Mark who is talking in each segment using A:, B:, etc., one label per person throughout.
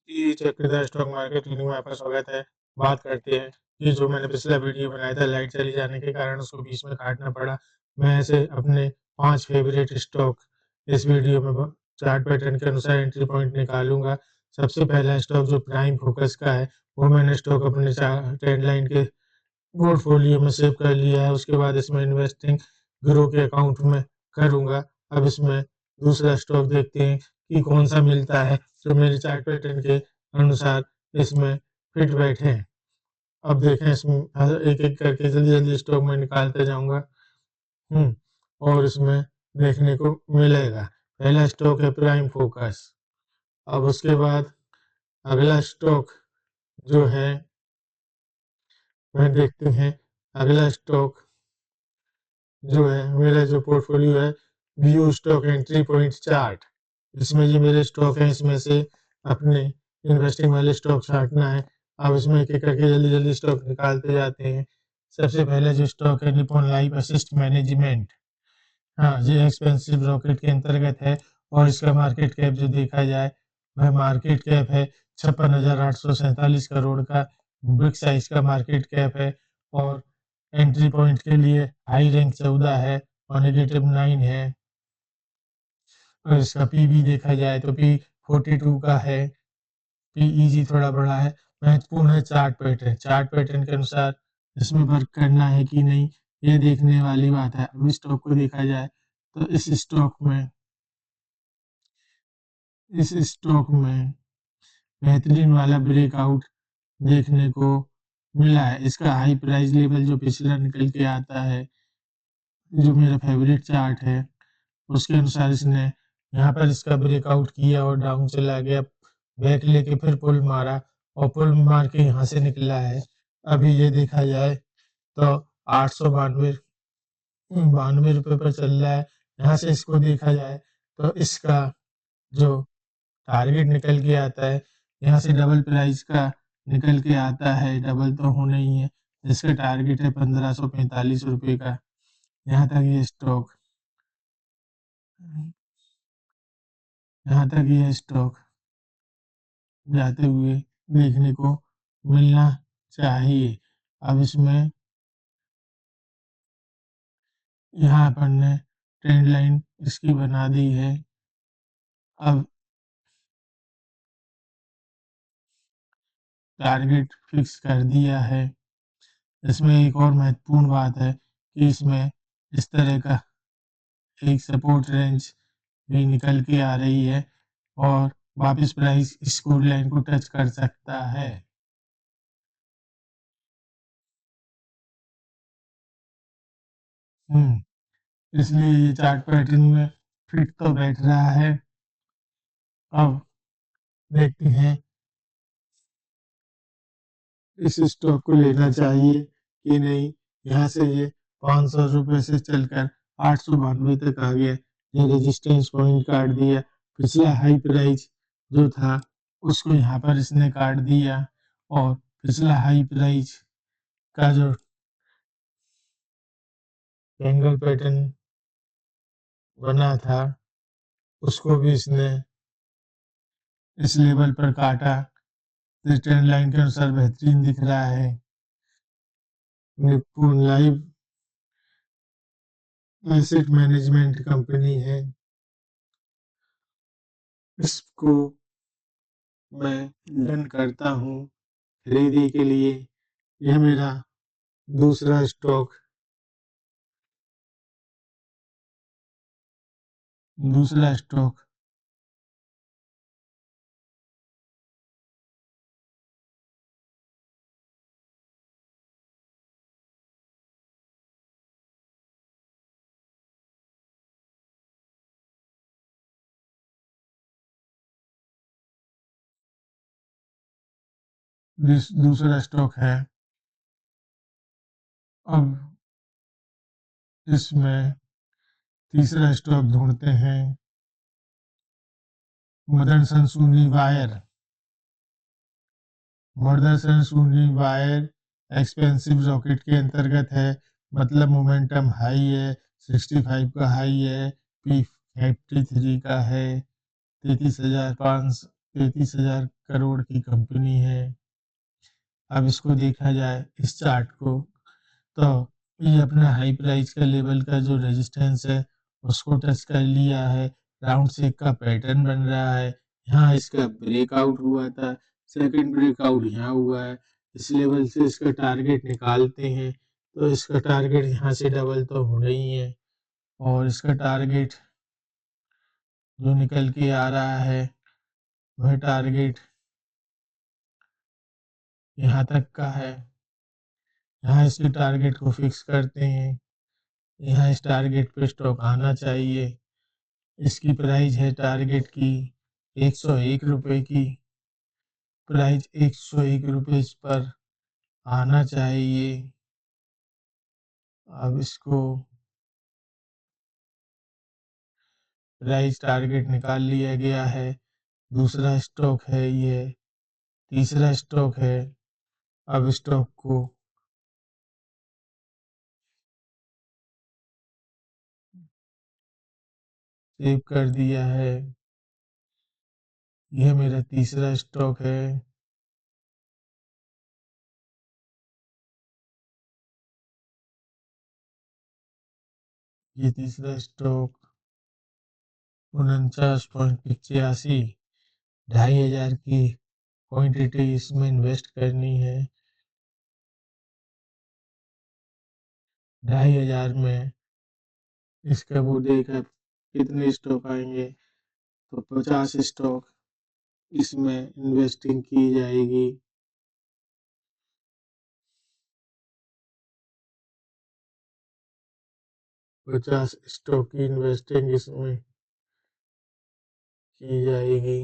A: जी, Chakradhar stock market clinic में आपका स्वागत है। बात करते हैं कि जो मैंने पिछला वीडियो बनाया था लाइट चली जाने के कारण उसको बीच में काटना पड़ा। मैं ऐसे अपने 5 फेवरेट स्टॉक इस वीडियो में ब चार्ट पैटर्न के अनुसार एंट्री पॉइंट निकालूँगा। सबसे पहला स्टॉक जो प्राइम फोकस का है, वो मैंने स्टॉक अपने ट्रेंड लाइन के पोर्टफोलियो में सेव कर लिया है। उसके बाद इसमें इन्वेस्टिंग ग्रो के अकाउंट में करूँगा। अब इसमें दूसरा स्टॉक देखते हैं कि कौन-सा मिलता है, जो मेरे चार्ट पैटर्न के अनुसार इसमें फिट बैठे। अब देखें इसमें एक-एक करके जल्दी-जल्दी स्टॉक मैं निकालते जाऊँगा। और इसमें देखने को मिलेगा। पहला स्टॉक है प्राइम फोकस। अब उसके बाद अगला स्टॉक जो है वह देखते हैं। अगला स्टॉक जो है मेरा जो पोर्टफोलियो है, view stock entry point chart. इसमें ये मेरे स्टॉक हैं, इसमें से अपने इन्वेस्टिंग वाले स्टॉक छाँटना है। अब इसमें एक-एक करके जल्दी-जल्दी स्टॉक निकालते जाते हैं। सबसे पहले जो स्टॉक है निप्पॉन लाइफ असिस्ट मैनेजमेंट। हाँ, ये एक्सपेंसिव रॉकेट के अंतर्गत है और इसका मार्केट कैप जो देखा जाए, वह मार्केट कैप है 56,847 करोड़ का, बिग साइज का मार्केट कैप है और एंट्री पॉइंट के लिए हाई रैंक 14 है और नेगेटिव 9 है। और इसका पीबी देखा जाए तो पी 42 का है, पीईजी थोड़ा बड़ा है। महत्वपूर्ण है चार्ट पैटर्न के अनुसार इसमें वर्क करना है कि नहीं, ये देखने वाली बात है। अब स्टॉक को देखा जाए तो इस स्टॉक में बेहतरीन वाला ब्रेकआउट देखने को मिला है। इसका हाई प्राइस लेवल जो पिछला निकल के आता है, जो मेरा फेवरेट चार्ट है, उसके अनुसार इसने यहाँ पर इसका ब्रेकआउट किया और डाउन चला गया, बैक लेके फिर पुल मारा और पुल मार के यहाँ से निकला है। अभी ये देखा जाए तो 892 रुपये पर चल रहा है। यहाँ से इसको देखा जाए तो इसका जो टारगेट निकल के आता है, यहाँ से डबल प्राइस का निकल के आता है, डबल तो होना ही है। इसका टारगेट है 1545 रुपये का। यहाँ तक ये स्टॉक जाते हुए देखने को मिलना चाहिए। अब इसमें यहाँ अपन ने ट्रेंड लाइन इसकी बना दी है। अब टारगेट फिक्स कर दिया है। इसमें एक और महत्वपूर्ण बात है कि इसमें इस तरह का एक सपोर्ट रेंज भी निकल के आ रही है और वापस प्राइस इस कोड लाइन को टच कर सकता है। इसलिए ये चार्ट पैटर्न में फिट तो बैठ रहा है। अब देखते हैं इस स्टॉक को लेना चाहिए कि नहीं। यहाँ से ये 500 रुपये से चलकर 892 तक आ गया। ये रेजिस्टेंस पॉइंट काट दिया। पिछला हाई प्राइस जो था उसको यहाँ पर इसने काट दिया और पिछला हाई प्राइस का जो ट्रायंगल पैटर्न बना था उसको भी इसने इस लेवल पर काटा। ट्रेंड लाइन के अनुसार बेहतरीन दिख रहा है। Nippon life asset management company है। इसको मैं डन करता हूँ खरीदी के लिए। यह मेरा दूसरा स्टॉक दूसरा स्टॉक है। अब इसमें तीसरा स्टॉक ढूंढते हैं। मदरसन सुनी वायर एक्सपेंसिव रॉकेट के अंतर्गत है। मतलब मोमेंटम हाई है, 65 का हाई है, P53 का है, 33,500 33,000 करोड़ की कंपनी है। अब इसको देखा जाए इस चार्ट को, तो ये अपना हाई प्राइस का लेवल का जो रेजिस्टेंस है उसको टच कर लिया है। राउंड शेप का पैटर्न बन रहा है। यहाँ इसका ब्रेकआउट हुआ था, सेकंड ब्रेकआउट यहाँ हुआ है। इस लेवल से इसका टारगेट निकालते हैं तो इसका टारगेट यहाँ से डबल तो होना ही है, और इसका टारगेट जो निकल के आ रहा है वह टारगेट यहाँ तक का है। यहाँ इसके टारगेट को फिक्स करते हैं। यहाँ इस टारगेट पे स्टॉक आना चाहिए। इसकी प्राइस है टारगेट की 101 रुपए की। प्राइस 101 रुपए पर आना चाहिए। अब इसको प्राइस टारगेट निकाल लिया गया है। दूसरा स्टॉक है ये, तीसरा स्टॉक है। अब स्टॉक को सेव कर दिया है। यह मेरा तीसरा स्टॉक है। ये तीसरा स्टॉक 49.85, 2,500 की क्वांटिटी इसमें इन्वेस्ट करनी है। 2,500 में इसका वो देखा कितने स्टॉक आएंगे, तो 50 स्टॉक इसमें इन्वेस्टिंग की जाएगी। 50 स्टॉक की इन्वेस्टिंग इसमें की जाएगी।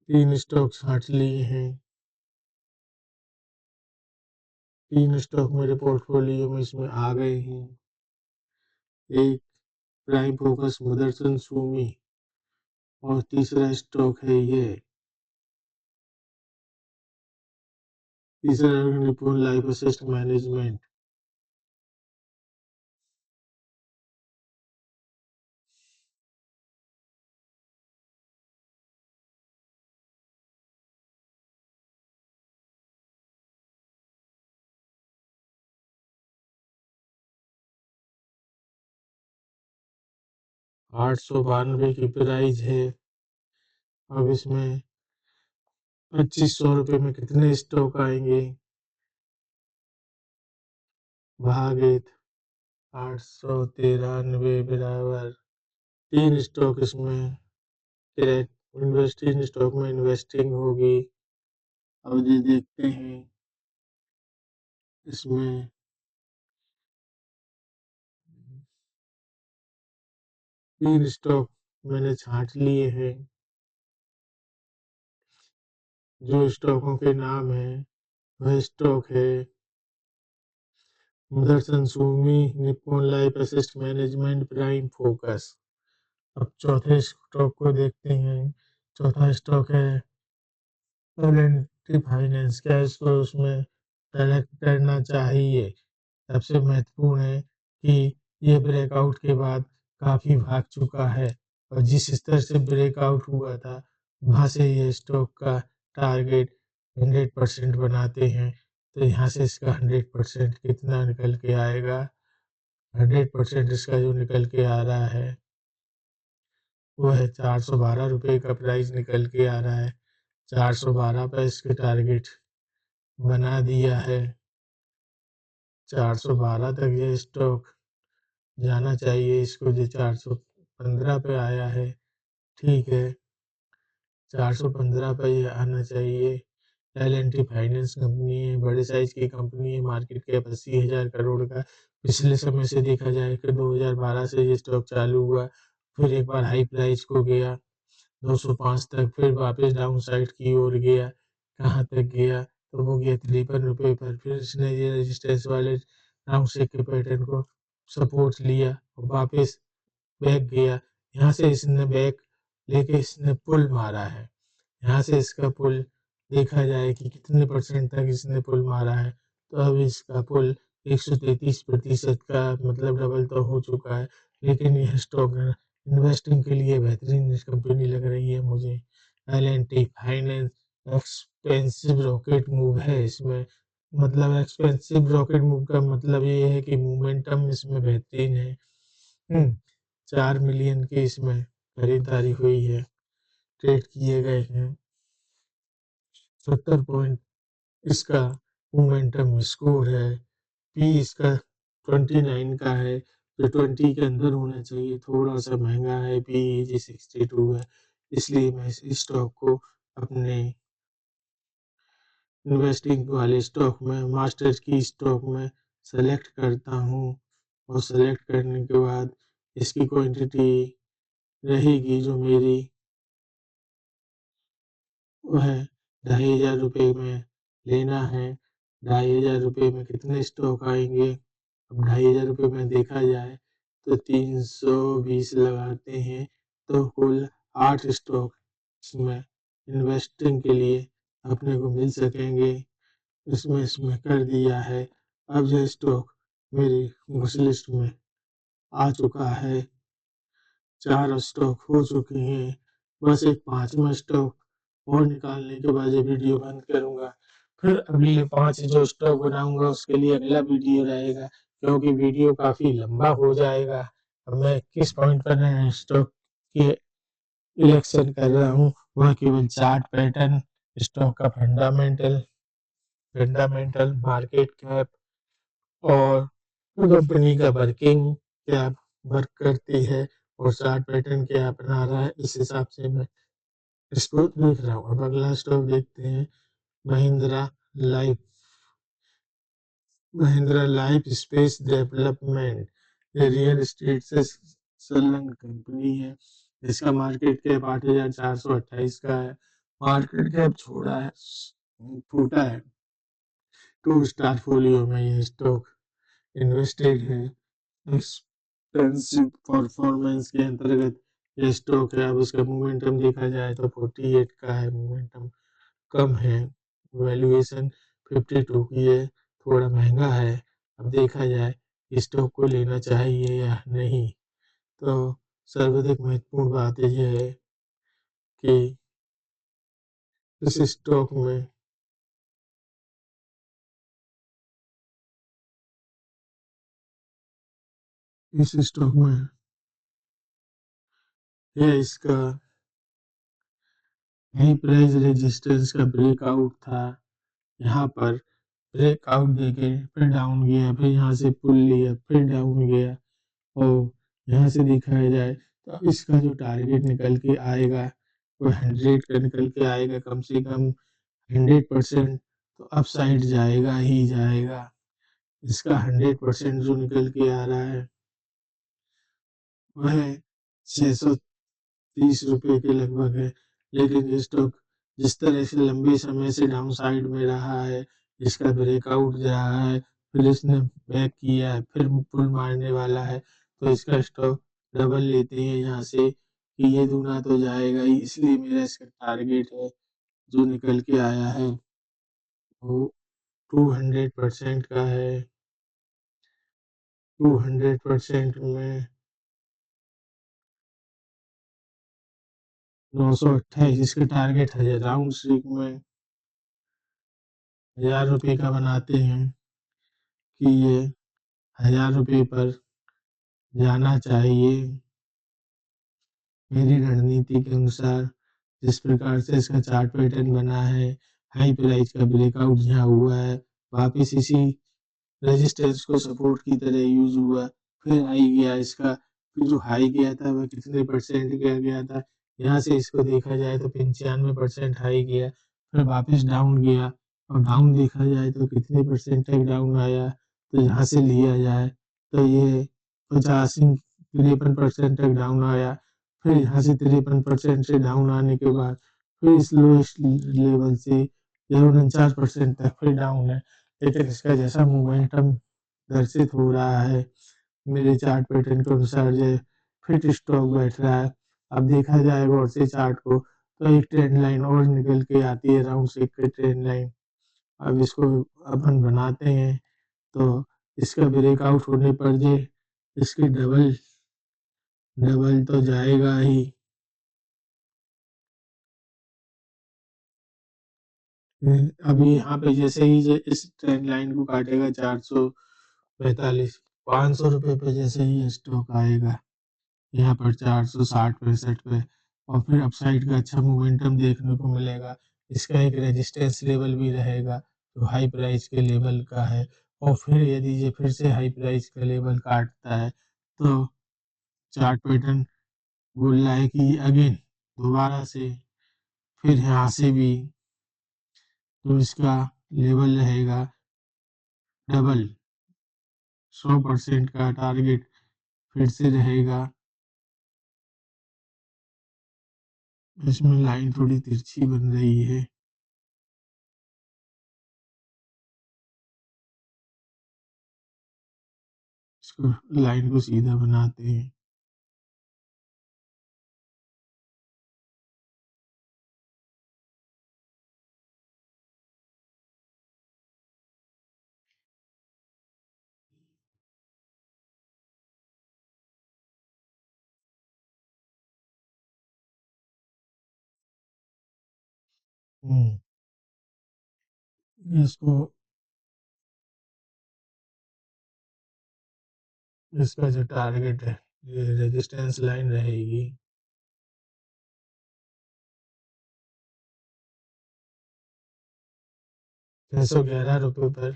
A: 3 स्टॉक छांट लिए हैं। 3 स्टॉक मेरे पोर्टफोलियो में इसमें आ गए हैं। एक प्राइम फोकस मदरसन सूमी, और तीसरा स्टॉक है ये, तीसरा निपुण लाइफ असेस्ट मैनेजमेंट। ₹892 की प्राइस है। अब इसमें 2500 रुपये में कितने स्टॉक आएंगे, भागित 893 बराबर 3 स्टॉक इसमें तीन स्टॉक में इन्वेस्टिंग होगी। अब ये देखते हैं इसमें 3 स्टॉक मैंने छांट लिए हैं। जो स्टॉकों के नाम है वह स्टॉक है Motherson Sumi, Nippon Life Asset Management, Prime Focus. अब चौथे स्टॉक को देखते हैं। चौथा स्टॉक है एल फाइनेंस। क्या इसको उसमें सेलेक्ट करना चाहिए? सबसे महत्वपूर्ण है कि ये ब्रेकआउट के बाद काफ़ी भाग चुका है, और जिस स्तर से ब्रेकआउट हुआ था वहाँ से ये स्टॉक का टारगेट 100% बनाते हैं। तो यहाँ से इसका 100% कितना निकल के आएगा? 100% इसका जो निकल के आ रहा है वो है 412 रुपये का प्राइस निकल के आ रहा है। 412 पे इसके टारगेट बना दिया है। 412 तक ये स्टॉक जाना चाहिए। इसको जो 415 पे आया है, ठीक है, 415 पे ये आना चाहिए। एल&टी फाइनेंस कंपनी है, बड़े साइज की कंपनी है, मार्केट कैप 80,000 करोड़ का। पिछले समय से देखा जाए कि 2012 से ये स्टॉक चालू हुआ, फिर एक बार हाई प्राइस को गया 205 तक, फिर वापस डाउन साइड की ओर गया। कहाँ तक गया? तो वो गया 53 रुपये पर। फिर इसने ये रेजिस्टेंस वाले राउंड शेप के पैटर्न को सपोर्ट लिया और वापस बैक गया। यहाँ से इसने बैक लेके इसने पुल मारा है। यहाँ से इसका पुल देखा जाए कि कितने परसेंट तक इसने पुल मारा है, तो अब इसका पुल 133% का मतलब डबल तो हो चुका है। लेकिन यह स्टॉक इन्वेस्टिंग के लिए बेहतरीन कंपनी लग रही है मुझे। L&T finance expensive rocket move है इसमें, मतलब एक्सपेंसिव रॉकेट मूव का मतलब ये है कि मोमेंटम इसमें बेहतरीन है। 4 मिलियन की इसमें खरीदारी हुई है, ट्रेड किए गए हैं। 70 पॉइंट इसका मोमेंटम स्कोर है। पी इसका 29 का है, जो 20 के अंदर होना चाहिए, थोड़ा सा महंगा है। पी 62 है, इसलिए मैं इस स्टॉक को अपने इन्वेस्टिंग वाले स्टॉक में, मास्टर्स की स्टॉक में सेलेक्ट करता हूँ। और सेलेक्ट करने के बाद इसकी क्वांटिटी रहेगी जो मेरी, वह 2,500 रुपये में लेना है। 2,500 रुपये में कितने स्टॉक आएंगे? अब 2,500 रुपये में देखा जाए तो 320 लगाते हैं, तो कुल 8 स्टॉक इसमें इन्वेस्टिंग के लिए अपने को मिल सकेंगे। इसमें इसमें कर दिया है। अब यह स्टॉक मेरी विश लिस्ट में आ चुका है। 4 स्टॉक हो चुके हैं, बस एक 5वां स्टॉक और निकालने के बाद ये वीडियो बंद करूंगा। फिर अगले 5 जो स्टॉक बनाऊंगा उसके लिए अगला वीडियो रहेगा, क्योंकि वीडियो काफी लंबा हो जाएगा। अब मैं किस पॉइंट पर स्टॉक के इलेक्शन कर रहा हूँ, वह केवल चार्ट पैटर्न, स्टॉक का फंडामेंटल, मार्केट कैप और कंपनी का वर्किंग क्या वर्क करती है और चार्ट पैटर्न क्या अपना रहा है, इस हिसाब से मैं इसको देख रहा हूँ। अब अगला स्टॉक देखते हैं, महिंद्रा लाइफ स्पेस डेवलपमेंट। ये रियल एस्टेट से संलग्न कंपनी है। इसका मार्केट कैप 8,428 का है। मार्केट कैप छोड़ा है, फूटा है। 2 स्टार फोलियो में ये स्टॉक इन्वेस्टेड है। एक्सपेंसिव परफॉर्मेंस के अंतर्गत ये स्टॉक है। अब उसका मोमेंटम देखा जाए तो 48 का है, मोमेंटम कम है। वैल्यूएशन 52 की है, थोड़ा महंगा है। अब देखा जाए स्टॉक को लेना चाहिए या नहीं। तो सर्वाधिक महत्वपूर्ण बात यह है कि इस स्टॉक में यह इसका हाई प्राइस रेजिस्टेंस का ब्रेकआउट था। यहाँ पर ब्रेकआउट देके फिर डाउन गया, फिर यहाँ से पुल लिया, फिर डाउन गया। और यहाँ से दिखाया जाए तो इसका जो टारगेट निकल के आएगा वो 100 का निकल के आएगा, कम से कम 100%। तो अप साइड जाएगा ही जाएगा। इसका 100% जो निकल के आ रहा है वह 630 रुपये के लगभग है। लेकिन ये स्टॉक जिस तरह से लंबे समय से डाउन साइड में रहा है, इसका ब्रेकआउट रहा है, फिर इसने बैक किया है, फिर पुल मारने वाला है, तो इसका स्टॉक डबल लेते हैं यहाँ से कि ये दूना तो जाएगा ही। इसलिए मेरा इसका टारगेट है जो निकल के आया है वो 200% का है। 200% में 928, इसके टारगेट है। राउंड स्ट्रिक में 1,000 रुपये का बनाते हैं कि ये 1,000 रुपये पर जाना चाहिए। मेरी रणनीति के अनुसार जिस प्रकार से इसका चार्ट पैटर्न बना है, हाई प्राइस का ब्रेकआउट यहाँ हुआ है, वापिस इसी रेजिस्टेंस को सपोर्ट की तरह यूज हुआ, फिर हाई गया इसका, फिर जो हाई गया था वह कितने परसेंट का गया था, यहाँ से इसको देखा जाए तो 95% हाई गया, फिर वापस डाउन गया। और डाउन देखा जाए तो कितने परसेंट तक डाउन आया, तो यहाँ से लिया जाए तो ये 53% तक डाउन आया। फिर यहाँ से 53% से डाउन आने के बाद फिर इस लोएस्ट लेवल से यह 49% तक फिर डाउन है। लेकिन इसका जैसा मोमेंटम दर्शित हो रहा है मेरे चार्ट पैटर्न के अनुसार, जो फिट स्टॉक बैठ रहा है। अब देखा जाए गौर से चार्ट को तो एक ट्रेंड लाइन और निकल के आती है, राउंड शेप की ट्रेंड लाइन। अब इसको अपन बनाते हैं तो इसका ब्रेकआउट होने पर जे इसकी डबल डबल तो जाएगा ही। अभी यहाँ पे जैसे ही इस ट्रेंड लाइन को काटेगा 445 500 रुपये पे जैसे ही स्टॉक आएगा यहाँ पर 460-65 पे, और फिर अपसाइड का अच्छा मोमेंटम देखने को मिलेगा। इसका एक रेजिस्टेंस लेवल भी रहेगा जो हाई प्राइस के लेवल का है, और फिर यदि ये फिर से हाई प्राइस का लेवल काटता है तो चार्ट पैटर्न बोल रहा है कि अगेन दोबारा से फिर यहाँ से भी तो इसका लेवल रहेगा डबल, 100% का टारगेट फिर से रहेगा। इसमें लाइन थोड़ी तिरछी बन रही है, इसको लाइन को सीधा बनाते हैं। इसको इसका जो टारगेट है ये रेजिस्टेंस लाइन रहेगी 611 रुपये पर।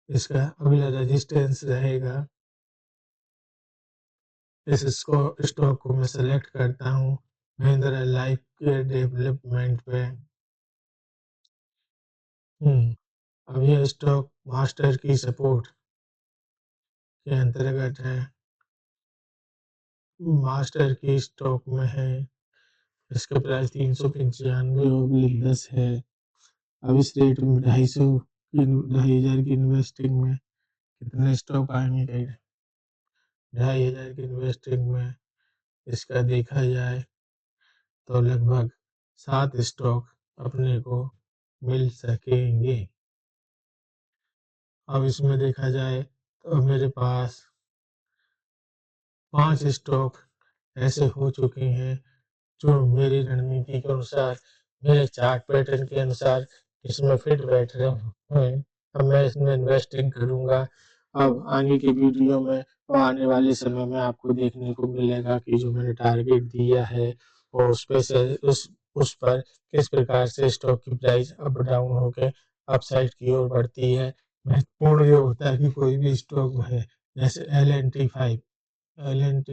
A: इसका अगला रेजिस्टेंस रहेगा, इस स्टॉक को मैं सेलेक्ट करता हूँ महिंद्रा लाइफ केयर डेवलपमेंट पे। अब यह स्टॉक मास्टर की सपोर्ट के अंतर्गत है, मास्टर की स्टॉक में है। इसका प्राइस 395/10 है। अब इस रेट में 2,500 की इन्वेस्टिंग में कितने स्टॉक आएंगे? 2,500 की इन्वेस्टिंग में इसका देखा जाए तो लगभग 7 स्टॉक अपने को मिल सकेंगे। अब इसमें देखा जाए तो मेरे पास 5 स्टॉक ऐसे हो चुके हैं जो मेरी रणनीति के अनुसार, मेरे चार्ट पैटर्न के अनुसार इसमें फिट बैठ रहे हैं। अब मैं इसमें इन्वेस्टिंग करूंगा। अब आगे की वीडियो में और आने वाले समय में आपको देखने को मिलेगा कि जो मैंने टारगेट दिया है और उस पे से उस पर किस प्रकार से स्टॉक की प्राइस अप डाउन होकर अपसाइड की ओर बढ़ती है। महत्वपूर्ण ये होता है कि कोई भी स्टॉक है जैसे एल एन टी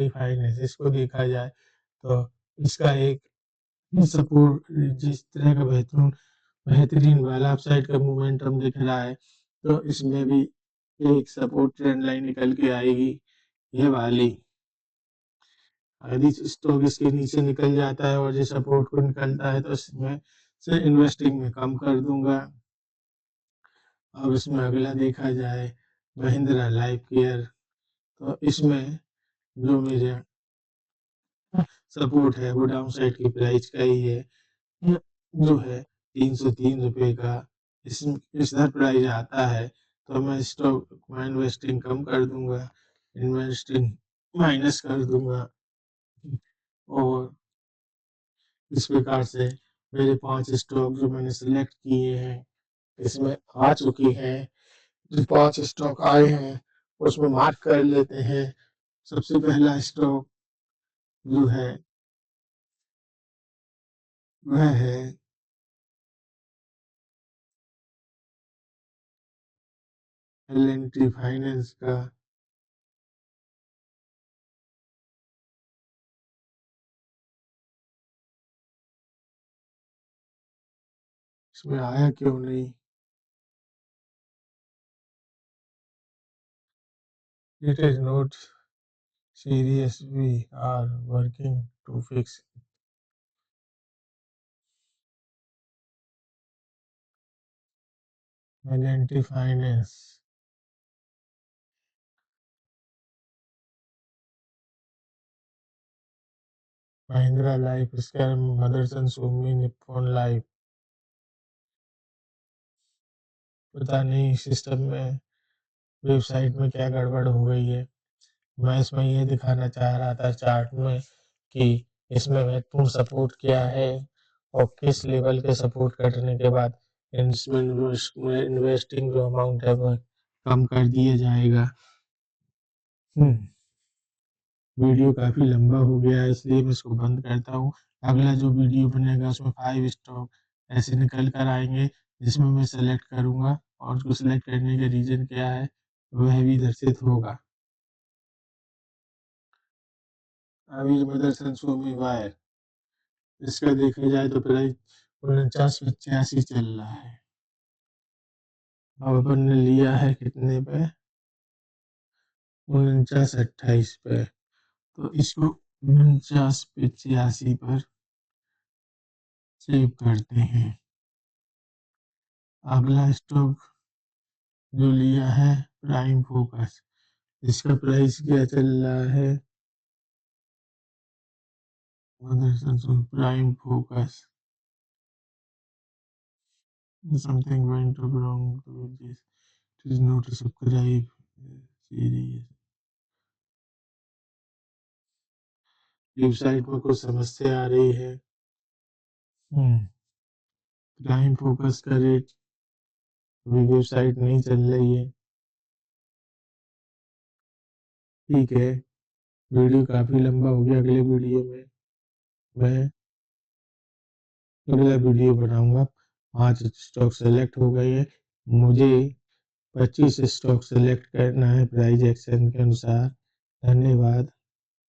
A: फाइनेंस, इसको देखा जाए तो इसका एक सपोर्ट, जिस तरह का बेहतरीन वाला अपसाइड का मोमेंटम दिख रहा है तो इसमें भी एक सपोर्ट ट्रेंड लाइन निकल के आएगी, ये वाली। यदि स्टॉक इसके नीचे निकल जाता है और ये सपोर्ट को निकलता है तो इसमें से इन्वेस्टिंग में कम कर दूंगा। अब इसमें अगला देखा जाए महिंद्रा लाइफ केयर, तो इसमें जो मेरे सपोर्ट है वो डाउन साइड की प्राइस का ही है, जो है 303 रुपये का। इस दर प्राइस आता है तो मैं स्टॉक में इन्वेस्टिंग कम कर दूंगा, इन्वेस्टिंग माइनस कर दूंगा, और इस प्रकार से मेरे 5 स्टॉक जो मैंने सिलेक्ट किए हैं इसमें आ चुके हैं। जो 5 स्टॉक आए हैं उसमें मार्क कर लेते हैं। सबसे पहला स्टॉक जो है वह है एल&टी फाइनेंस का। इसमें आया क्यों नहीं? It is not serious, we are working to fix. L&T finance Mahindra life, scam, Motherson, सोमी, निप्पॉन लाइफ। पता नहीं सिस्टम में, वेबसाइट में क्या गड़बड़ हो गई है। मैं इसमें ये दिखाना चाह रहा था चार्ट में कि इसमें महत्वपूर्ण सपोर्ट क्या है और किस लेवल के सपोर्ट कटने के बाद इन्वेस्टिंग जो अमाउंट है वह कम कर दिया जाएगा। वीडियो काफ़ी लंबा हो गया है, इसलिए मैं इसको बंद करता हूँ। अगला जो वीडियो बनेगा उसमें 5 स्टॉक ऐसे निकल कर आएंगे जिसमें मैं सेलेक्ट करूँगा और उसको सेलेक्ट करने का रीज़न क्या है वह भी दर्शित होगा। अभी मदरसन सोमी वायर, इसका देखा जाए तो प्राइस 49.85 चल रहा है। अब अपन ने लिया है कितने पे, 49.28 पे, तो इसको 49.85 पर सेव करते हैं। अगला स्टॉक जो लिया है प्राइम फोकस, इसका प्राइस क्या चल रहा है, prime focus, something went wrong with this, it is not a subscribe series। Website में कुछ समस्या आ रही है। प्राइम फोकस का रेट अभी वेबसाइट नहीं चल रही है। ठीक है, वीडियो काफ़ी लंबा हो गया। अगले वीडियो में मैं अगला वीडियो बनाऊंगा। 5 स्टॉक सेलेक्ट हो गए हैं, मुझे 25 स्टॉक सेलेक्ट करना है प्राइस एक्शन के अनुसार। धन्यवाद।